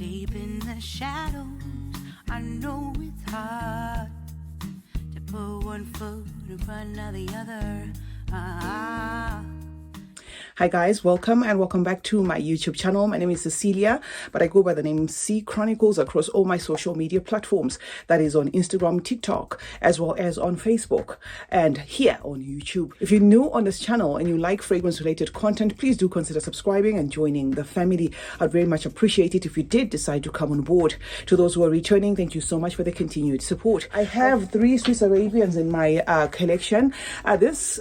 escaping the shadows. I know it's hard to put one foot in front of the other. Hi guys, welcome and welcome back to my YouTube channel. My name is Cecilia, but I go by the name C Chronicles across all my social media platforms. That is on Instagram, TikTok, as well as on Facebook and here on YouTube. If you're new on this channel and you like fragrance related content, please do consider subscribing and joining the family. I'd very much appreciate it if you did decide to come on board. To those who are returning, thank you so much for the continued support. I have 3 Swiss Arabians in my collection. This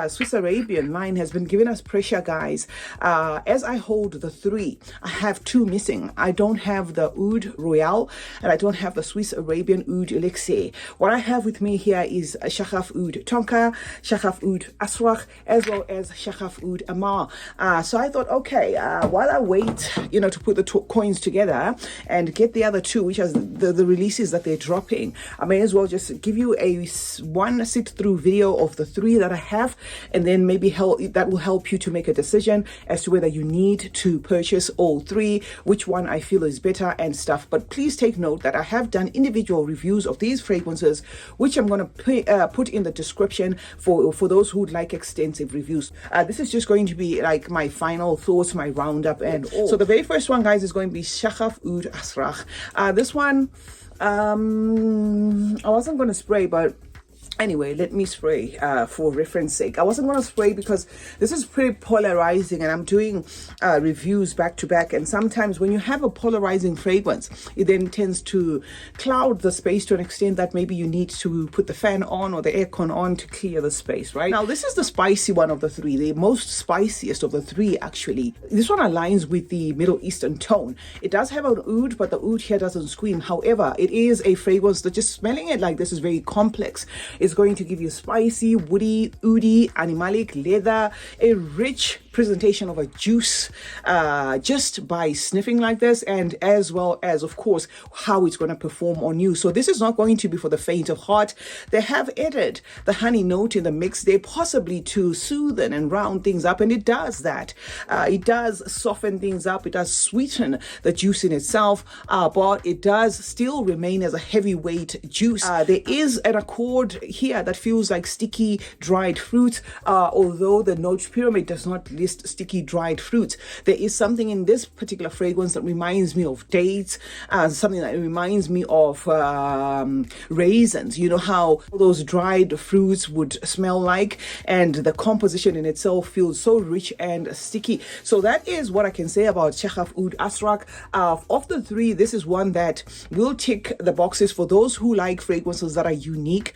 Swiss Arabian line has been giving us pressure, guys. As I hold the 3, I have 2 missing. I don't have the Oud Royal and I don't have the Swiss Arabian Oud Elixir. What I have with me here is Shaghaf Oud Tonka, Shaghaf Oud Azraq, as well as Shaghaf Oud Ahmar. So I thought, okay, while I wait, to put the coins together and get the other 2, which are the releases that they're dropping, I may as well just give you one sit-through video of the 3 that I have, and then maybe that will help you to make a decision as to whether you need to purchase all 3, which one I feel is better and stuff. But please take note that I have done individual reviews of these fragrances, which I'm going to put in the description for those who would like extensive reviews. This is just going to be like my final thoughts, my roundup and all. So the very first one, guys, is going to be Shaghaf Oud Azraq. This one, I wasn't going to spray, but anyway, let me spray for reference sake. I wasn't going to spray because this is pretty polarizing and I'm doing reviews back to back, and sometimes when you have a polarizing fragrance, it then tends to cloud the space to an extent that maybe you need to put the fan on or the aircon on to clear the space, right? Now this is the spicy one of the 3, the most spiciest of the 3 actually. This one aligns with the Middle Eastern tone. It does have an oud, but the oud here doesn't scream. However, it is a fragrance that just smelling it like this is very complex. It's going to give you spicy, woody, oudy, animalic, leather, a rich presentation of a juice just by sniffing like this, and as well as, of course, how it's going to perform on you. So this is not going to be for the faint of heart. They have added the honey note in the mix there, possibly to soothe and round things up, and it does that. It does soften things up. It does sweeten the juice in itself, but it does still remain as a heavyweight juice. There is an accord here that feels like sticky dried fruit, although the note pyramid does not list sticky dried fruits. There is something in this particular fragrance that reminds me of dates, something that reminds me of raisins. You know how those dried fruits would smell like, and the composition in itself feels so rich and sticky. So that is what I can say about Shaghaf Oud Azraq. Of the 3, this is one that will tick the boxes for those who like fragrances that are unique,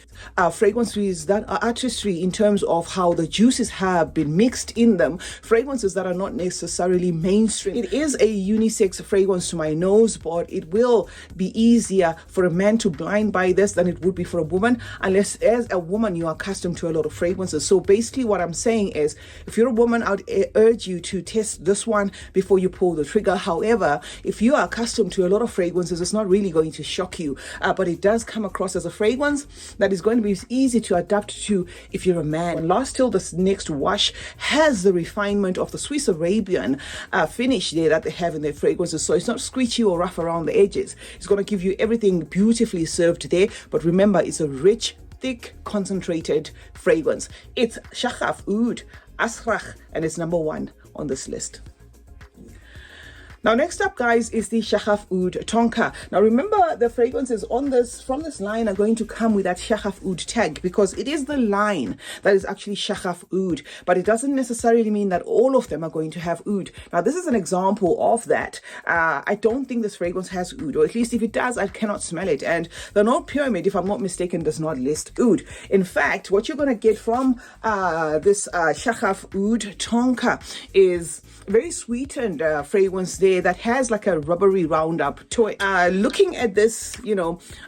fragrances that are artistry in terms of how the juices have been mixed in them, fragrances that are not necessarily mainstream. It is a unisex fragrance to my nose, but it will be easier for a man to blind buy this than it would be for a woman, unless as a woman you are accustomed to a lot of fragrances. So basically what I'm saying is, if you're a woman, I would urge you to test this one before you pull the trigger. However, if you are accustomed to a lot of fragrances, it's not really going to shock you, but it does come across as a fragrance that is going to be easy to adapt to if you're a man. Last till this next wash has the refinement of the Swiss Arabian finish there that they have in their fragrances, so it's not screechy or rough around the edges. It's going to give you everything beautifully served there, but remember, it's a rich, thick, concentrated fragrance. It's Shaghaf Oud Azraq and it's number 1 on this list. Now, next up, guys, is the Shaghaf Oud Tonka. Now, remember, the fragrances from this line are going to come with that Shaghaf Oud tag, because it is the line that is actually Shaghaf Oud, but it doesn't necessarily mean that all of them are going to have oud. Now, this is an example of that. I don't think this fragrance has oud, or at least if it does, I cannot smell it. And the note pyramid, if I'm not mistaken, does not list oud. In fact, what you're going to get from this Shaghaf Oud Tonka is very sweetened fragrance there that has like a rubbery roundup to it. Looking at this,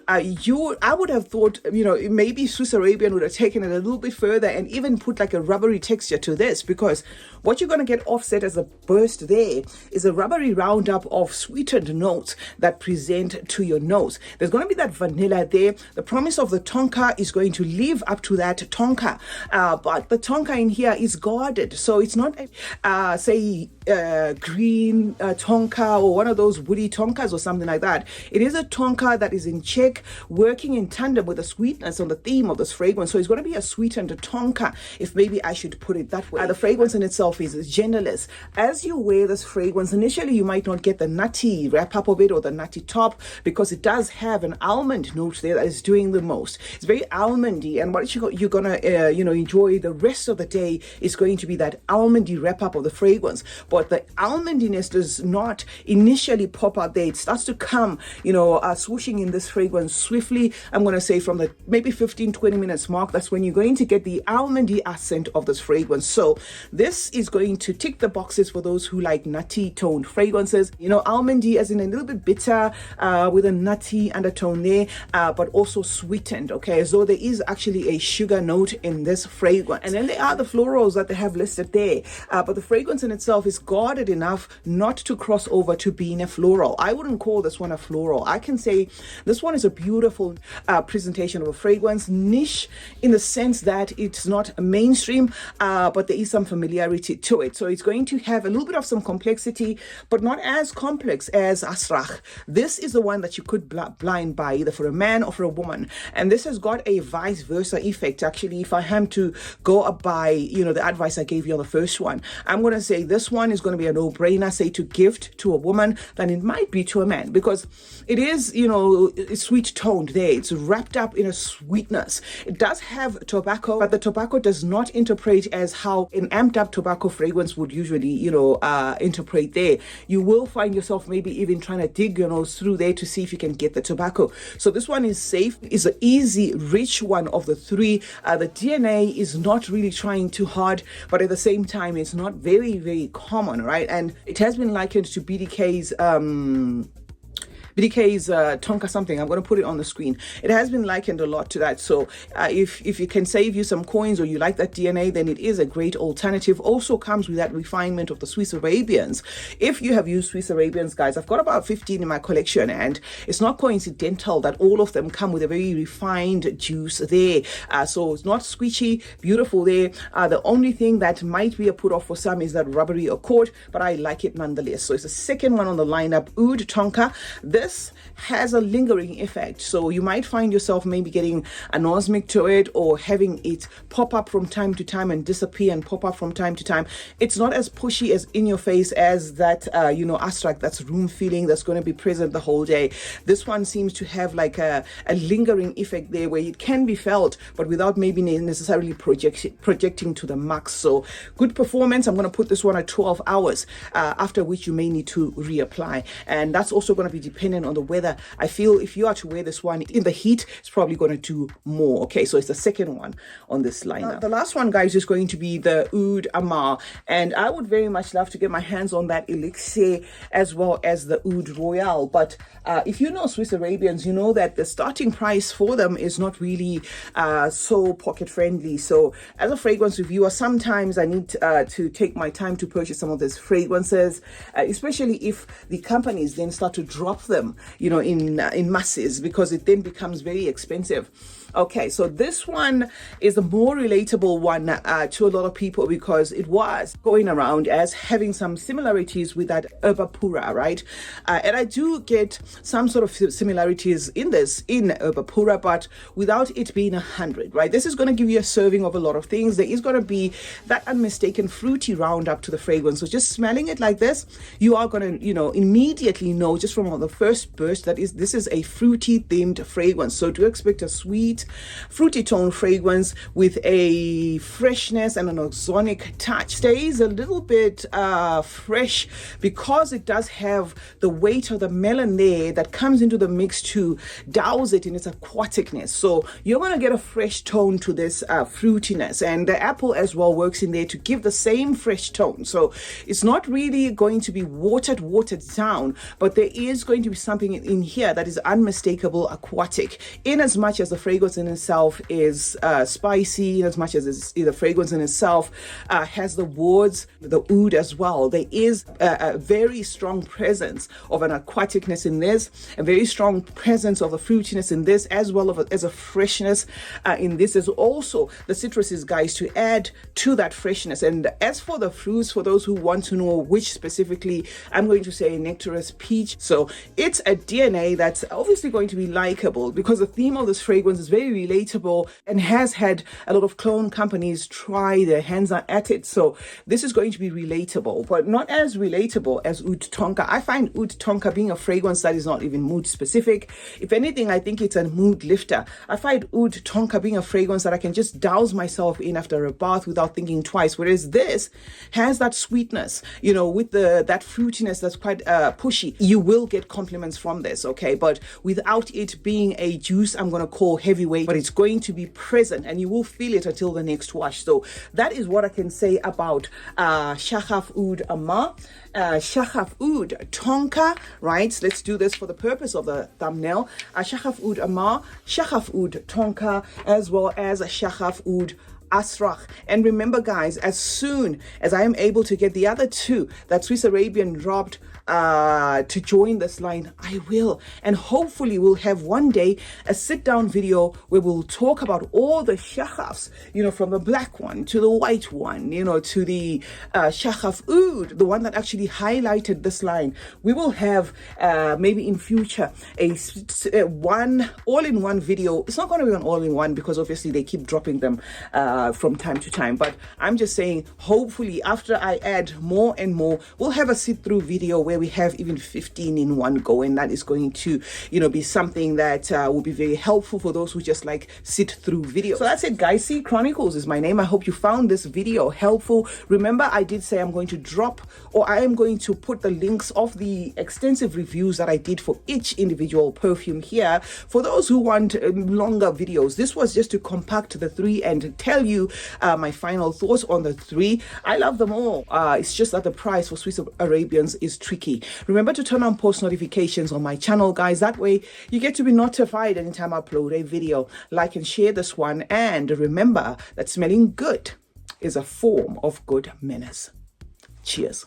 I would have thought, maybe Swiss Arabian would have taken it a little bit further and even put like a rubbery texture to this, because what you're going to get offset as a burst there is a rubbery roundup of sweetened notes that present to your nose. There's going to be that vanilla there. The promise of the tonka is going to live up to that tonka, but the tonka in here is guarded, so it's not say green tonka tonka or one of those woody tonkas or something like that. It is a tonka that is in check, working in tandem with the sweetness on the theme of this fragrance. So it's going to be a sweetened tonka, if maybe I should put it that way. The fragrance in itself is genderless. As you wear this fragrance, initially you might not get the nutty wrap up of it or the nutty top, because it does have an almond note there that is doing the most. It's very almondy, and what you're gonna enjoy the rest of the day is going to be that almondy wrap up of the fragrance. But the almondiness does not initially pop out there. It starts to come, swooshing in this fragrance swiftly. I'm going to say from the maybe 15-20 minutes mark, that's when you're going to get the almondy accent of this fragrance. So this is going to tick the boxes for those who like nutty toned fragrances. Almondy as in a little bit bitter with a nutty undertone there, but also sweetened, okay, as though there is actually a sugar note in this fragrance. And then there are the florals that they have listed there, but the fragrance in itself is guarded enough not to cross over to being a floral. I wouldn't call this one a floral. I can say this one is a beautiful presentation of a fragrance, niche in the sense that it's not mainstream, but there is some familiarity to it. So it's going to have a little bit of some complexity, but not as complex as Azraq. This is the one that you could blind buy either for a man or for a woman, and this has got a vice versa effect. Actually, if I am to go by the advice I gave you on the first one, I'm going to say this one is going to be a no-brainer, say to gift to a woman, than it might be to a man, because it is it's sweet toned there. It's wrapped up in a sweetness. It does have tobacco, but the tobacco does not interpret as how an amped up tobacco fragrance would usually interpret there. You will find yourself maybe even trying to dig through there to see if you can get the tobacco. So this one is safe, is an easy rich one of the three. The DNA is not really trying too hard, but at the same time it's not very, very common, right? And it has been likened to BDK's Tonka something. I'm going to put it on the screen. It has been likened a lot to that. So if you can save you some coins, or you like that DNA, then it is a great alternative. Also comes with that refinement of the Swiss Arabians. If you have used Swiss Arabians, guys, I've got about 15 in my collection, and it's not coincidental that all of them come with a very refined juice there. So it's not squishy, beautiful there. The only thing that might be a put off for some is that rubbery accord, but I like it nonetheless. So it's the second one on the lineup, Oud Tonka. This has a lingering effect, so you might find yourself maybe getting anosmic to it, or having it pop up from time to time and disappear and pop up from time to time. It's not as pushy, as in your face as that Azraq, that's room feeling, that's going to be present the whole day. This one seems to have like a lingering effect there, where it can be felt but without maybe necessarily projecting to the max. So good performance. I'm going to put this one at 12 hours, after which you may need to reapply, and that's also going to be dependent on the weather. I feel if you are to wear this one in the heat, it's probably going to do more. Okay, so it's the second one on this lineup. The last one, guys, is going to be the Oud Ahmar, and I would very much love to get my hands on that elixir as well as the Oud Royal. But if you know Swiss Arabians, you know that the starting price for them is not really so pocket friendly. So as a fragrance reviewer, sometimes I need to take my time to purchase some of these fragrances, especially if the companies then start to drop them in masses, because it then becomes very expensive. Okay, so this one is a more relatable one to a lot of people, because it was going around as having some similarities with that Herba Pura, right? And I do get some sort of similarities in Herba Pura, but without it being 100, right? This is going to give you a serving of a lot of things. There is going to be that unmistaken fruity roundup to the fragrance. So just smelling it like this, you are going to, immediately know just from the first burst that this is a fruity themed fragrance. So do expect a sweet, fruity tone fragrance with a freshness and an oxonic touch. Stays a little bit fresh, because it does have the weight of the melon there that comes into the mix to douse it in its aquaticness. So you're going to get a fresh tone to this fruitiness, and the apple as well works in there to give the same fresh tone. So it's not really going to be watered down, but there is going to be something in here that is unmistakable aquatic, in as much as the fragrance fragrance in itself is spicy, as much as the fragrance in itself has the words, the oud as well. There is a very strong presence of an aquaticness in this, a very strong presence of a fruitiness in this, as well as a freshness in this. There's also the citruses, guys, to add to that freshness. And as for the fruits, for those who want to know which specifically, I'm going to say nectarous peach. So it's a DNA that's obviously going to be likable, because the theme of this fragrance is very relatable and has had a lot of clone companies try their hands at it. So this is going to be relatable, but not as relatable as Oud Tonka. I find Oud Tonka being a fragrance that is not even mood specific. If anything, I think it's a mood lifter. I find Oud Tonka being a fragrance that I can just douse myself in after a bath without thinking twice, whereas this has that sweetness, you know, with that fruitiness that's quite pushy. You will get compliments from this, okay, but without it being a juice I'm going to call heavyweight, but it's going to be present and you will feel it until the next wash. So that is what I can say about Shaghaf Oud Ahmar. Shaghaf Oud Tonka, right? Let's do this for the purpose of the thumbnail. Shaghaf Oud Ahmar, Shaghaf Oud Tonka, as well as Shaghaf Oud Azraq. And remember, guys, as soon as I am able to get the other two that Swiss Arabian dropped to join this line, I will. And hopefully we'll have one day a sit-down video where we'll talk about all the shaghafs, you know, from the black one to the white one, you know, to the Shaghaf Oud, the one that actually highlighted this line. We will have maybe in future a one all-in-one video. It's not going to be an all-in-one because obviously they keep dropping them from time to time, but I'm just saying, hopefully after I add more and more, we'll have a sit-through video where we have even 15 in one go, and that is going to, you know, be something that will be very helpful for those who just like sit-through videos. So that's it, guys. CeeChronicles is my name. I hope you found this video helpful. Remember, I did say I'm going to drop, or I am going to put the links of the extensive reviews that I did for each individual perfume here for those who want longer videos. This was just to compact the three and tell you my final thoughts on the three. I love them all. It's just that the price for Swiss Arabians is tricky. Remember to turn on post notifications on my channel, guys. That way you get to be notified anytime I upload a video. Like and share this one, and remember that smelling good is a form of good manners. Cheers.